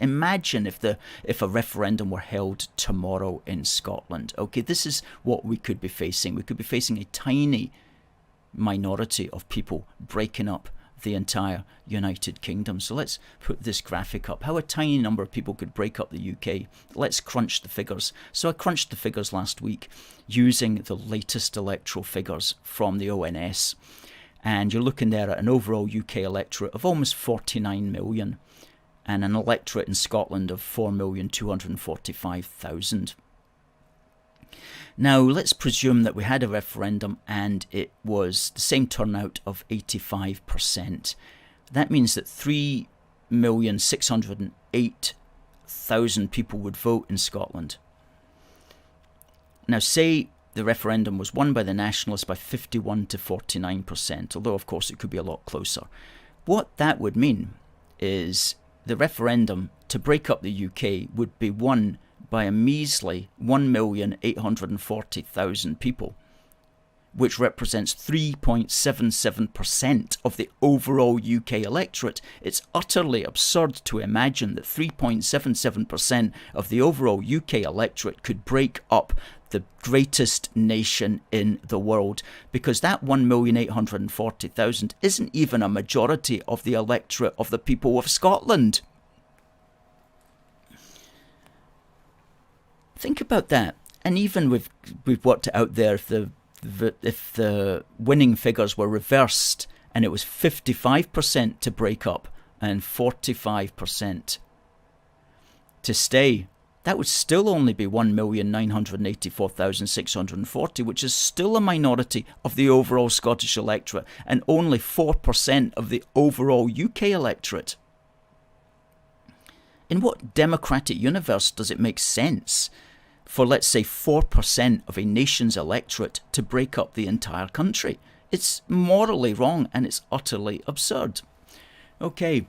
Imagine if a referendum were held tomorrow in Scotland. Okay, this is what we could be facing. We could be facing a tiny minority of people breaking up the entire United Kingdom. So let's put this graphic up. How a tiny number of people could break up the UK. Let's crunch the figures. So I crunched the figures last week using the latest electoral figures from the ONS. And you're looking there at an overall UK electorate of almost 49 million and an electorate in Scotland of 4,245,000. Now, let's presume that we had a referendum and it was the same turnout of 85%. That means that 3,608,000 people would vote in Scotland. Now, say the referendum was won by the Nationalists by 51 to 49%, although of course it could be a lot closer. What that would mean is the referendum to break up the UK would be won by a measly 1,840,000 people, which represents 3.77% of the overall UK electorate. It's utterly absurd to imagine that 3.77% of the overall UK electorate could break up the greatest nation in the world, because that 1,840,000 isn't even a majority of the electorate of the people of Scotland. Think about that. And even we've worked it out there, if the winning figures were reversed and it was 55% to break up and 45% to stay, that would still only be 1,984,640, which is still a minority of the overall Scottish electorate and only 4% of the overall UK electorate. In what democratic universe does it make sense for, let's say, 4% of a nation's electorate to break up the entire country? It's morally wrong and it's utterly absurd. Okay,